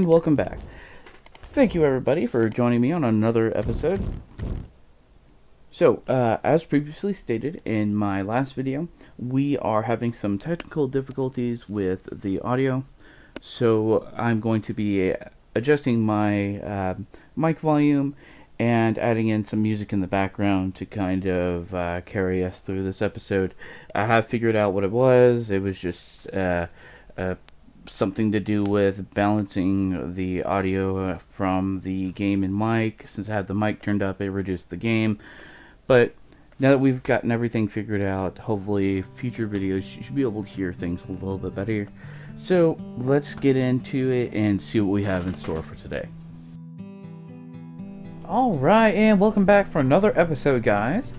and welcome back. Thank you everybody for joining me on another episode. So, as previously stated in my last video, we are having some technical difficulties with the audio. So, I'm going to be adjusting my mic volume and adding in some music in the background to kind of carry us through this episode. I have figured out what it was. It was just something to do with balancing the audio from the game and mic. Since I had the mic turned up, it reduced the game. But now that we've gotten everything figured out, hopefully future videos you should be able to hear things a little bit better. So let's get into it and see what we have in store for today. Alright, and welcome back for another episode, guys.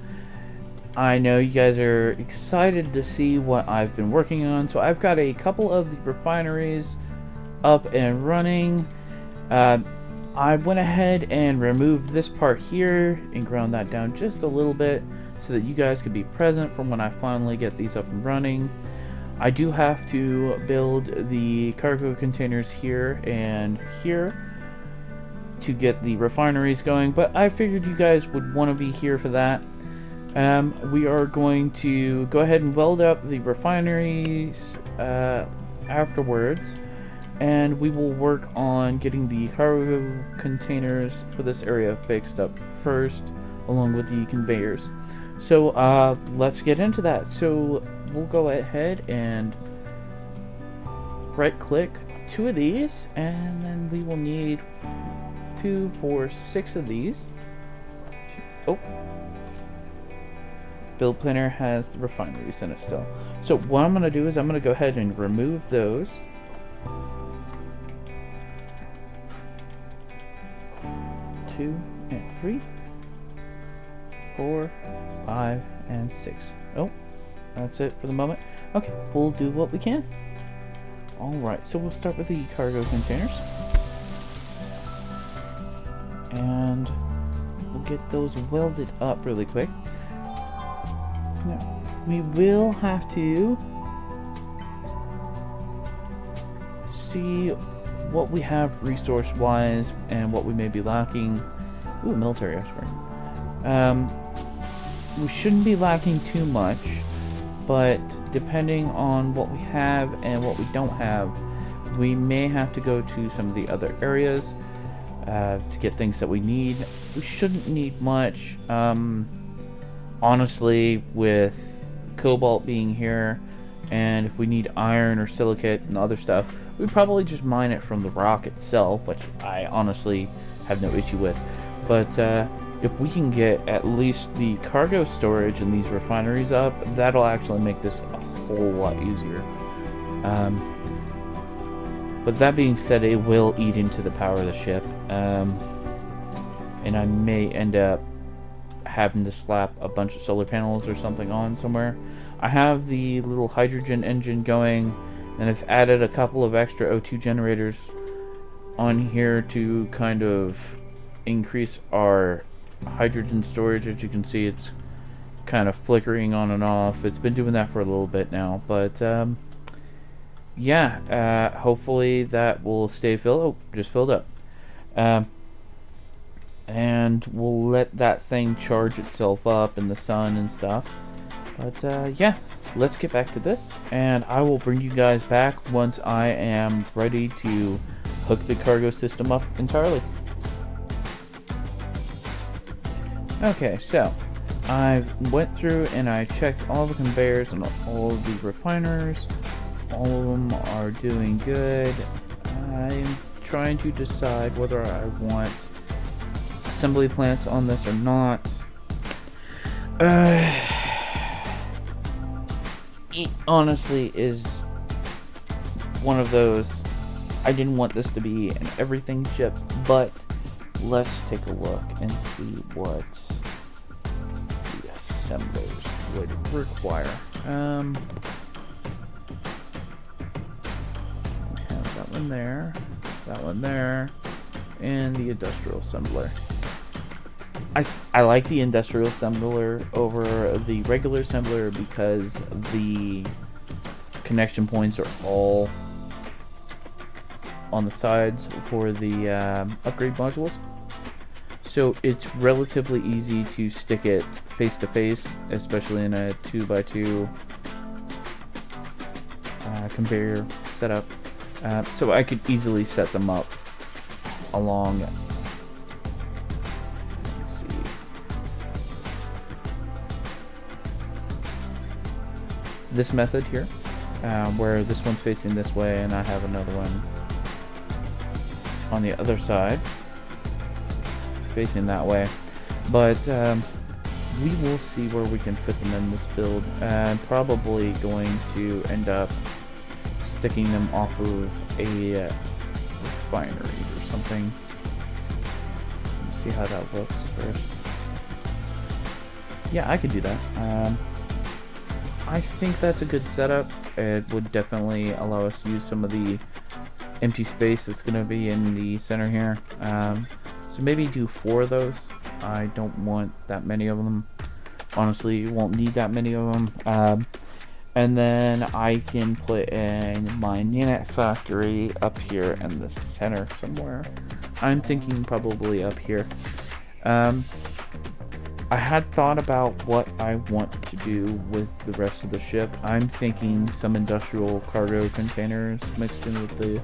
I know you guys are excited to see what I've been working on, so I've got a couple of the refineries up and running. I went ahead and removed this part here and ground that down just a little bit so that you guys could be present for when I finally get these up and running. I do have to build the cargo containers here and here to get the refineries going, but I figured you guys would want to be here for that. We are going to go ahead and weld up the refineries afterwards, and we will work on getting the cargo containers for this area fixed up first, along with the conveyors. So let's get into that. So we'll go ahead and right click 2 of these, and then we will need 2, 4, 6 of these. Oh, build planner has the refineries in it still. So what I'm going to do is I'm going to go ahead and remove those. 2 and 3, 4, 5, and 6. Oh, that's it for the moment. Okay, we'll do what we can. Alright, so we'll start with the cargo containers. And we'll get those welded up really quick. Now, we will have to see what we have resource-wise and what we may be lacking. Ooh, military offspring. We shouldn't be lacking too much, but depending on what we have and what we don't have, we may have to go to some of the other areas to get things that we need. We shouldn't need much. Honestly, with cobalt being here, and if we need iron or silicate and other stuff, we'd probably just mine it from the rock itself, which I honestly have no issue with. But if we can get at least the cargo storage in these refineries up, that'll actually make this a whole lot easier. But that being said, it will eat into the power of the ship, and I may end up having to slap a bunch of solar panels or something on somewhere. I have the little hydrogen engine going, and I've added a couple of extra O2 generators on here to kind of increase our hydrogen storage. As you can see, it's kind of flickering on and off. It's been doing that for a little bit now, but yeah, hopefully that will stay filled. Oh, just filled up. And we'll let that thing charge itself up in the sun and stuff. But yeah, let's get back to this, and I will bring you guys back once I am ready to hook the cargo system up entirely. Okay, so I went through and I checked all the conveyors and all of the refiners. All of them are doing good. I'm trying to decide whether I want assembly plants on this or not. It honestly is one of those, I didn't want this to be an everything ship, but let's take a look and see what the assemblers would require. We have that one there, and the industrial assembler. I like the industrial assembler over the regular assembler because the connection points are all on the sides for the upgrade modules. So it's relatively easy to stick it face to face, especially in a 2x2 conveyor setup. So I could easily set them up along. Let's see. This method here, where this one's facing this way and I have another one on the other side facing that way. But we will see where we can fit them in this build. I'm probably going to end up sticking them off of a refinery or something. Let's see how that looks first. Yeah, I could do that. I think that's a good setup. It would definitely allow us to use some of the empty space that's going to be in the center here. So maybe do 4 of those. I don't want that many of them. Honestly, you won't need that many of them. And then I can put in my Nanite factory up here in the center somewhere. I'm thinking probably up here. I had thought about what I want to do with the rest of the ship. I'm thinking some industrial cargo containers mixed in with the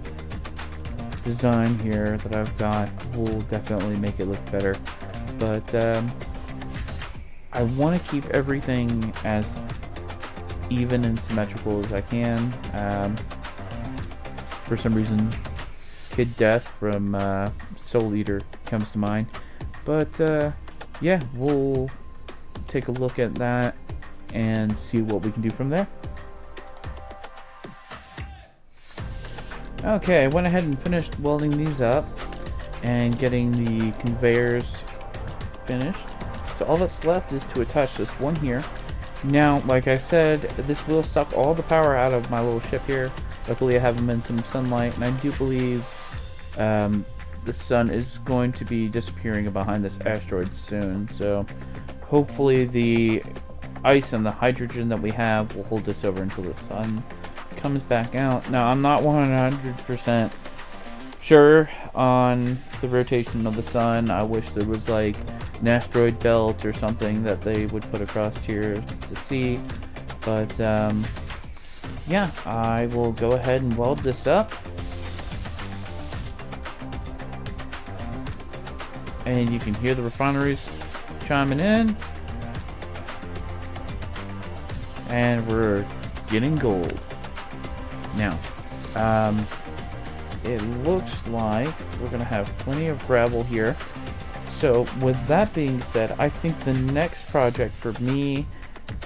design here that I've got will definitely make it look better. But I want to keep everything as even and symmetrical as I can. For some reason, Kid Death from Soul Eater comes to mind. But yeah, we'll take a look at that and see what we can do from there. Okay, I went ahead and finished welding these up and getting the conveyors finished. So all that's left is to attach this one here. Now, like I said, this will suck all the power out of my little ship here. Luckily I have them in some sunlight, and I do believe the sun is going to be disappearing behind this asteroid soon. So hopefully the ice and the hydrogen that we have will hold us over until the sun comes back out. Now, I'm not 100% sure on the rotation of the sun. I wish there was like an asteroid belt or something that they would put across here to see. But yeah, I will go ahead and weld this up. And you can hear the refineries chiming in. And we're getting gold. Now, it looks like we're going to have plenty of gravel here. So, with that being said, I think the next project for me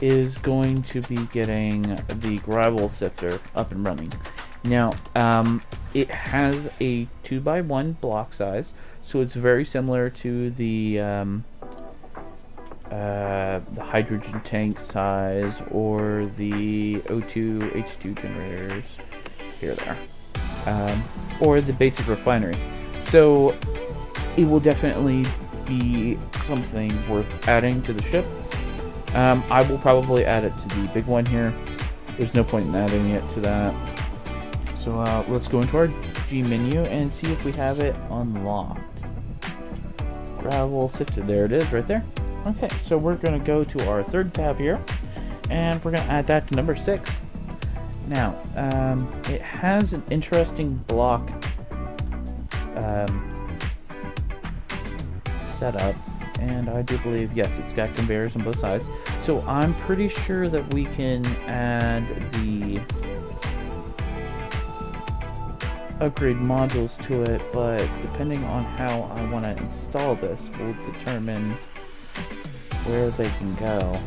is going to be getting the gravel sifter up and running. Now, it has a 2x1 block size, so it's very similar to the hydrogen tank size or the O2 H2 generators here there, or the basic refinery. So it will definitely be something worth adding to the ship. I will probably add it to the big one here. There's no point in adding it to that. So let's go into our G menu and see if we have it unlocked. Gravel sifted, there it is right there. Okay, so we're going to go to our third tab here, and we're going to add that to number 6. Now, it has an interesting block setup, and I do believe, yes, it's got conveyors on both sides. So I'm pretty sure that we can add the upgrade modules to it, but depending on how I want to install this will determine where they can go.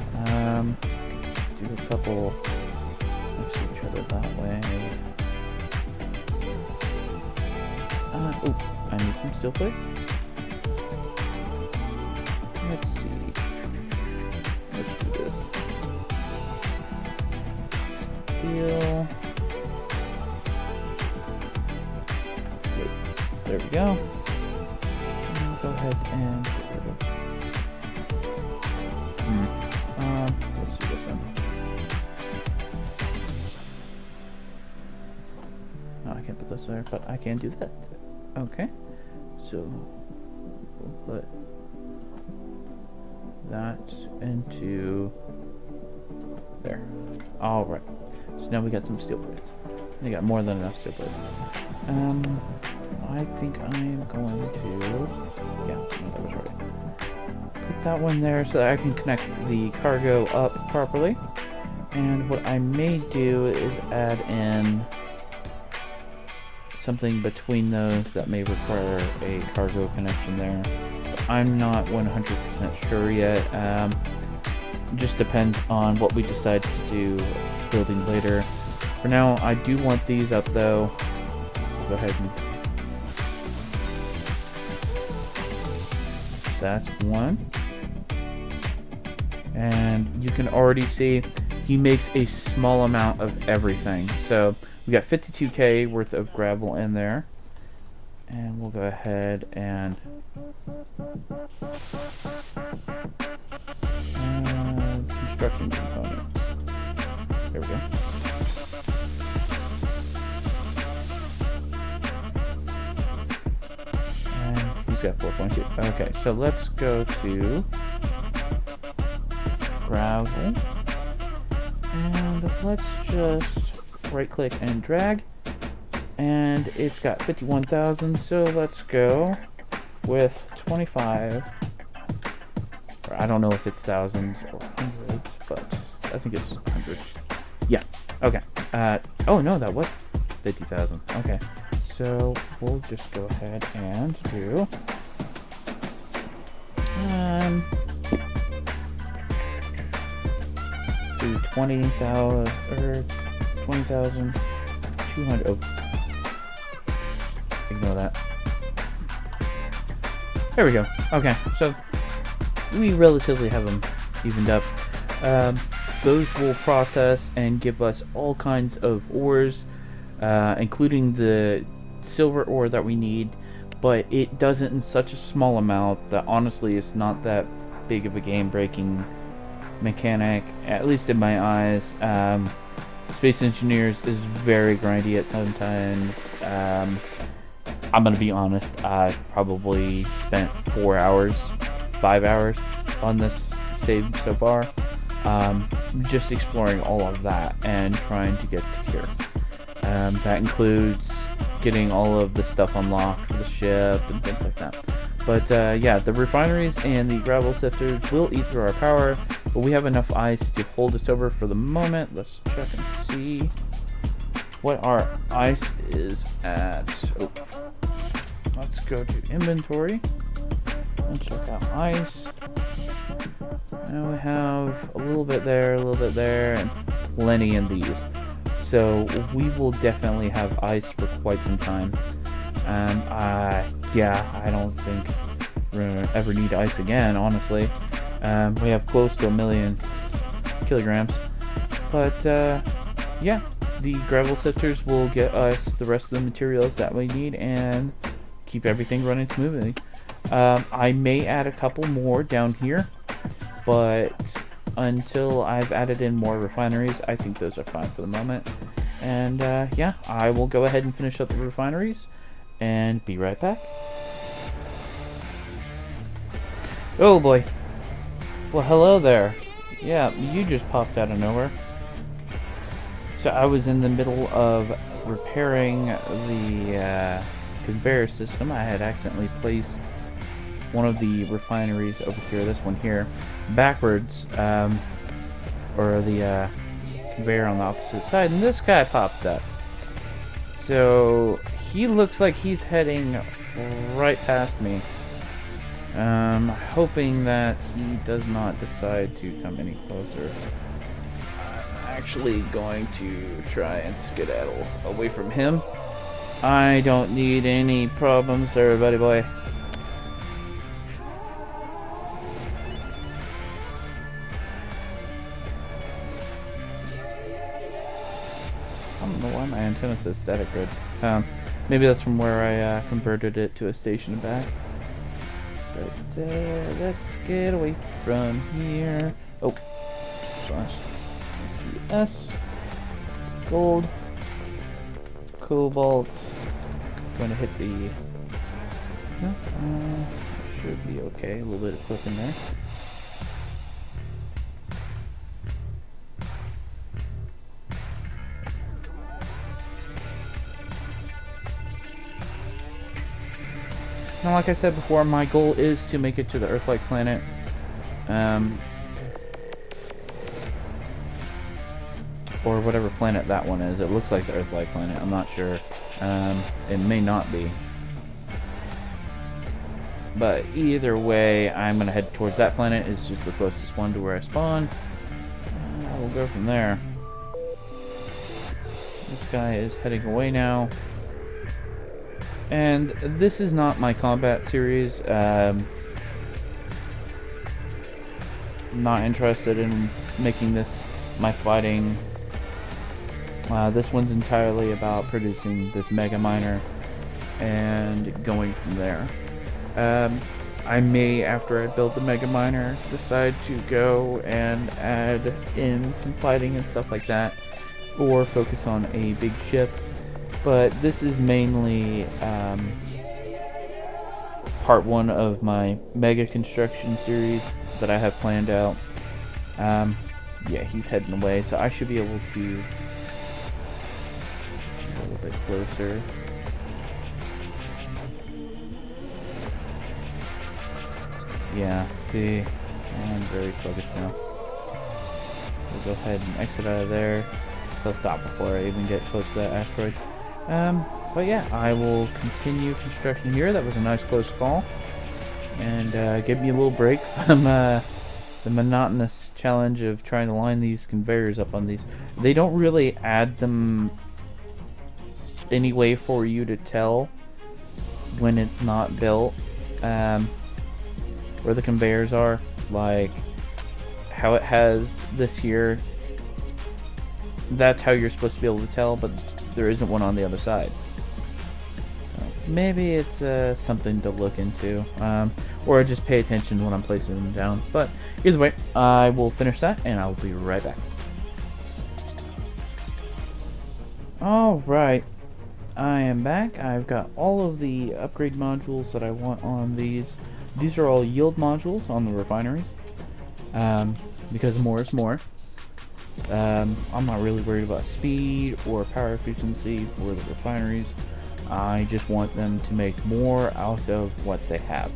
Do a couple, let's see each other that way. Oh, I need some steel plates. Let's see. Let's do this. Steel. Plates. There we go. And go ahead and get rid of. Let's do this one. No, I can't put this. there, but I can't do that. Okay, so we'll put that into there. All right. So now we got some steel plates. We got more than enough steel plates. I think I'm going to, yeah, that was right. Put that one there so that I can connect the cargo up properly. And what I may do is add in something between those that may require a cargo connection there. But I'm not 100% sure yet. It just depends on what we decide to do building later. For now, I do want these up though. Go ahead and that's one. And you can already see he makes a small amount of everything. So we got 52k worth of gravel in there. And we'll go ahead and construction components. There we go. And he's got 4.2. Okay, so let's go to gravel. And let's just right click and drag. And it's got 51,000, so let's go with 25. Or I don't know if it's thousands or hundreds, but I think it's hundreds. Yeah, okay. Oh no, that was 50,000. Okay, so we'll just go ahead and do 20,000 or 20,200. Oh. Ignore that. There we go. Okay, so we relatively have them evened up. Those will process and give us all kinds of ores, including the silver ore that we need, but it does it in such a small amount that honestly it's not that big of a game-breaking mechanic, at least in my eyes. Space Engineers is very grindy at sometimes. I'm gonna be honest, I've probably spent 4 hours, 5 hours on this save so far. Just exploring all of that and trying to get to here. That includes getting all of the stuff unlocked for the ship and things like that. But yeah, the refineries and the gravel sifters will eat through our power, but we have enough ice to hold us over for the moment. Let's check and see what our ice is at. Oh. Let's go to inventory and check out ice. Now we have a little bit there, and plenty in these. So we will definitely have ice for quite some time. Yeah, I don't think we're gonna ever need ice again, honestly. We have close to 1 million kilograms. But yeah, the gravel sifters will get us the rest of the materials that we need and keep everything running smoothly. I may add a couple more down here, but until I've added in more refineries, I think those are fine for the moment. And yeah, I will go ahead and finish up the refineries and be right back. Oh boy. Well, hello there. Yeah, you just popped out of nowhere. So I was in the middle of repairing the conveyor system. I had accidentally placed one of the refineries over here, this one here, backwards, or the conveyor on the opposite side, and this guy popped up. So he looks like he's heading right past me. Hoping that he does not decide to come any closer. I'm actually going to try and skedaddle away from him. I don't need any problems there, buddy boy. I don't know why my antenna says static grid. Maybe that's from where I converted it to a station and back. But let's get away from here. Oh, slash S, gold, cobalt, going to hit the... No, should be okay. A little bit of clip in there. Now, like I said before, my goal is to make it to the Earth-like planet. Or whatever planet that one is. It looks like the Earth-like planet. I'm not sure. It may not be. But either way, I'm going to head towards that planet. It's just the closest one to where I spawned. We'll go from there. This guy is heading away now. And this is not my combat series. I'm not interested in making this my fighting. This one's entirely about producing this mega miner and going from there. I may, after I build the mega miner, decide to go and add in some fighting and stuff like that, or focus on a big ship. But this is mainly part one of my mega construction series that I have planned out. Yeah, he's heading away, so I should be able to a little bit closer. Yeah, see, I'm very sluggish now. We'll go ahead and exit out of there. He'll stop before I even get close to that asteroid. But yeah, I will continue construction here. That was a nice close call. And give me a little break from the monotonous challenge of trying to line these conveyors up on these. They don't really add them any way for you to tell when it's not built. Where the conveyors are, like how it has this here, that's how you're supposed to be able to tell, but there isn't one on the other side. Maybe it's something to look into, or just pay attention when I'm placing them down. But either way, I will finish that and I'll be right back. Alright, I am back. I've got all of the upgrade modules that I want on these. These are all yield modules on the refineries, because more is more. I'm not really worried about speed or power efficiency for the refineries. I just want them to make more out of what they have.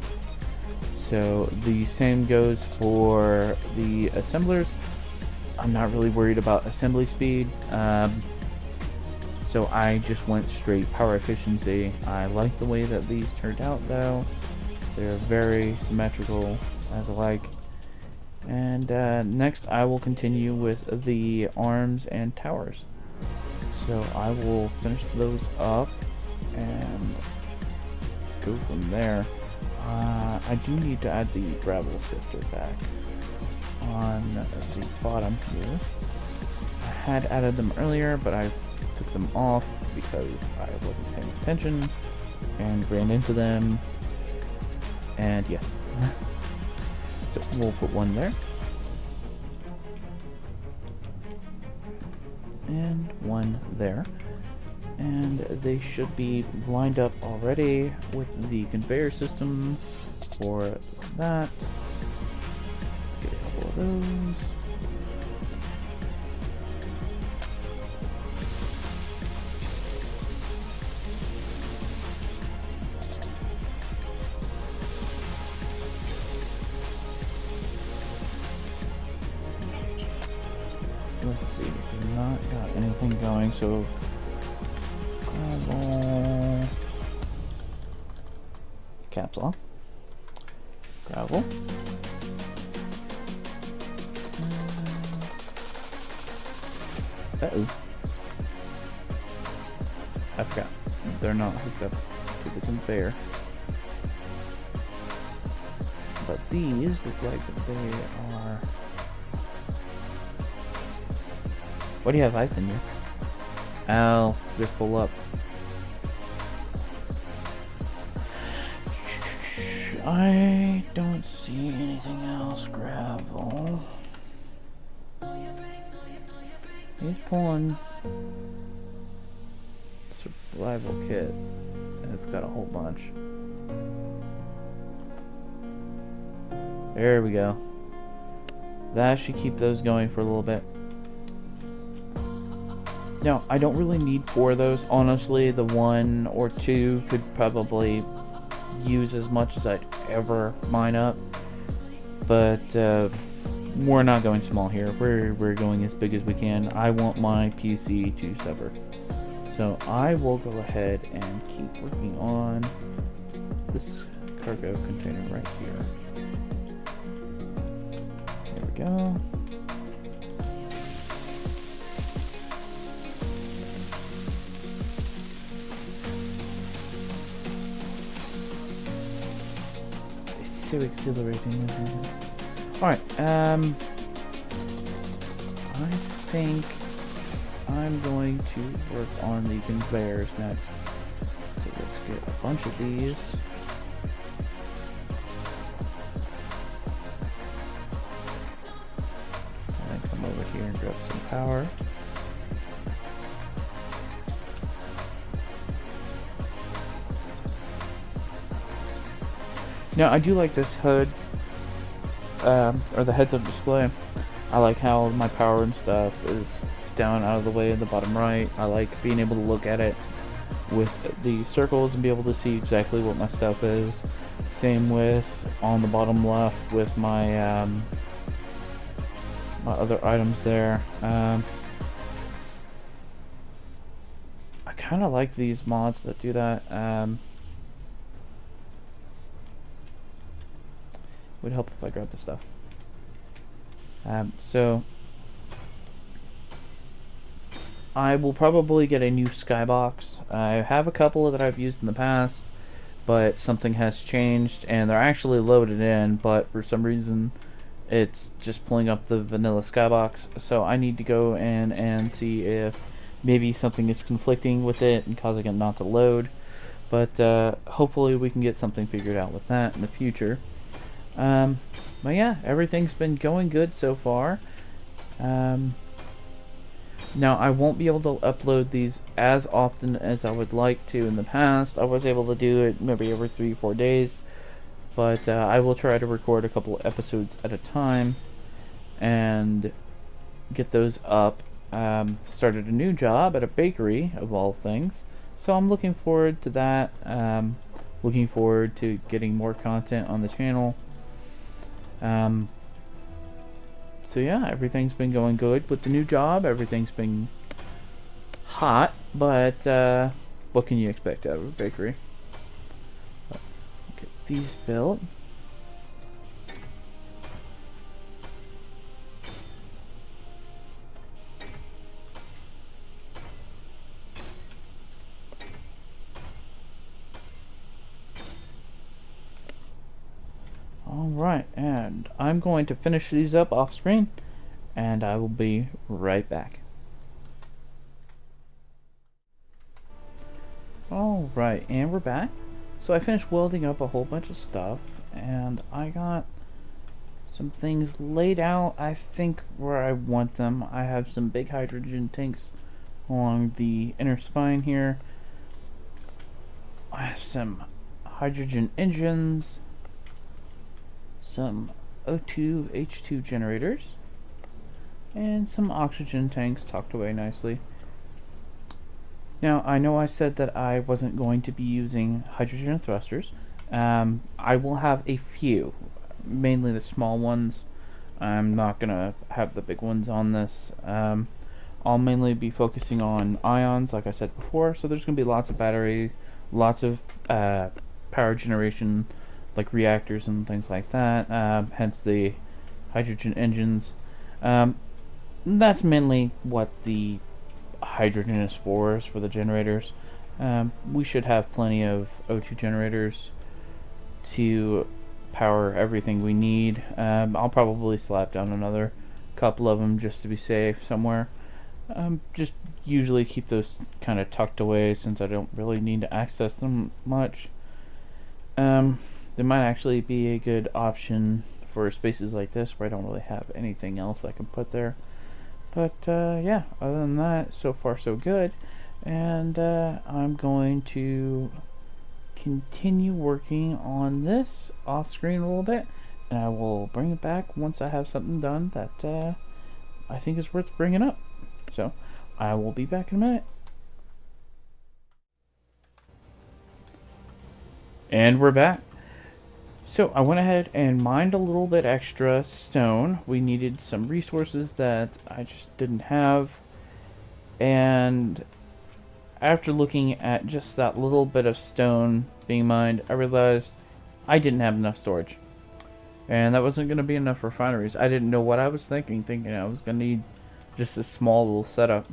So the same goes for the assemblers. I'm not really worried about assembly speed. So I just went straight power efficiency. I like the way that these turned out though. They're very symmetrical, as I like. And next I will continue with the arms and towers. So I will finish those up and go from there. I do need to add the gravel sifter back on the bottom here. I had added them earlier, but I took them off because I wasn't paying attention and ran into them. And yes, so we'll put one there and one there, and they should be lined up already with the conveyor system for that. Get a couple of those. Let's see, we've not got anything going, so gravel, caps lock, gravel, I forgot, they're not hooked up to the conveyor, but these look like they are. What do you have ice in here? Oh, they're full up. I don't see anything else. Gravel. He's pulling survival kit. It's got a whole bunch. There we go. That should keep those going for a little bit. Now, I don't really need 4 of those. Honestly, the 1 or 2 could probably use as much as I'd ever mine up. But we're not going small here. We're going as big as we can. I want my PC to suffer. So I will go ahead and keep working on this cargo container right here. There we go. It's so exhilarating, isn't it? Alright, I think I'm going to work on the conveyors next. So let's get a bunch of these. And then come over here and grab some power. Now I do like this HUD, or the heads-up display. I like how my power and stuff is down out of the way in the bottom right. I like being able to look at it with the circles and be able to see exactly what my stuff is. Same with on the bottom left with my my other items there. I kind of like these mods that do that. Would help if I grabbed the stuff. So I will probably get a new skybox. I have a couple that I've used in the past, but something has changed and they're actually loaded in, but for some reason it's just pulling up the vanilla skybox. So I need to go in and see if maybe something is conflicting with it and causing it not to load. But hopefully we can get something figured out with that in the future. But yeah, everything's been going good so far. Now I won't be able to upload these as often as I would like to. In the past I was able to do it maybe every 3-4 days, but I will try to record a couple of episodes at a time and get those up. Started a new job at a bakery of all things, so I'm looking forward to that. Looking forward to getting more content on the channel. So yeah, everything's been going good with the new job. Everything's been hot, but what can you expect out of a bakery? Get these built. Alright, and I'm going to finish these up off screen, and I will be right back. Alright, and we're back. So I finished welding up a whole bunch of stuff, and I got some things laid out, I think, where I want them. I have some big hydrogen tanks along the inner spine here. I have some hydrogen engines, some O2 H2 generators, and some oxygen tanks tucked away nicely. Now I know I said that I wasn't going to be using hydrogen thrusters. I will have a few, mainly the small ones. I'm not gonna have the big ones on this. I'll mainly be focusing on ions, like I said before, so there's gonna be lots of battery, lots of power generation, like reactors and things like that, hence the hydrogen engines. That's mainly what the hydrogen is for the generators. We should have plenty of O2 generators to power everything we need. I'll probably slap down another couple of them just to be safe somewhere. Just usually keep those kind of tucked away since I don't really need to access them much. They might actually be a good option for spaces like this where I don't really have anything else I can put there. But yeah, other than that, so far so good. And I'm going to continue working on this off screen a little bit, and I will bring it back once I have something done that I think is worth bringing up. So I will be back in a minute. And we're back. So I went ahead and mined a little bit extra stone. We needed some resources that I just didn't have. And after looking at just that little bit of stone being mined, I realized I didn't have enough storage. And that wasn't going to be enough refineries. I didn't know what I was thinking I was going to need just a small little setup.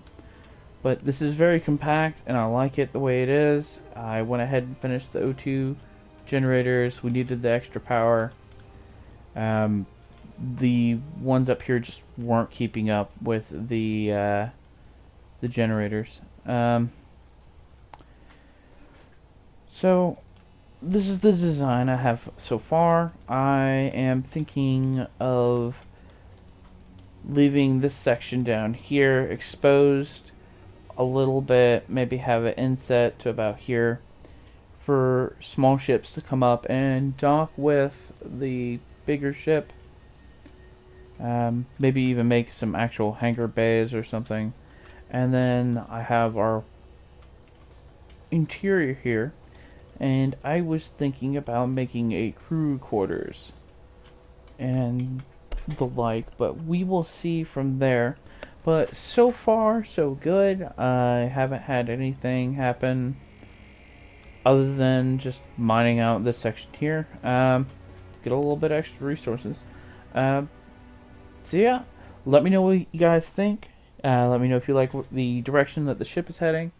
But this is very compact, and I like it the way it is. I went ahead and finished the O2 generators. We needed the extra power. The ones up here just weren't keeping up with the generators. So this is the design I have so far. I am thinking of leaving this section down here exposed a little bit, maybe have it inset to about here for small ships to come up and dock with the bigger ship. Maybe even make some actual hangar bays or something. And then I have our interior here, and I was thinking about making a crew quarters and the like, but we will see from there. But so far, so good. I haven't had anything happen other than just mining out this section here. Get a little bit extra resources. So yeah, let me know what you guys think. Let me know if you like the direction that the ship is heading.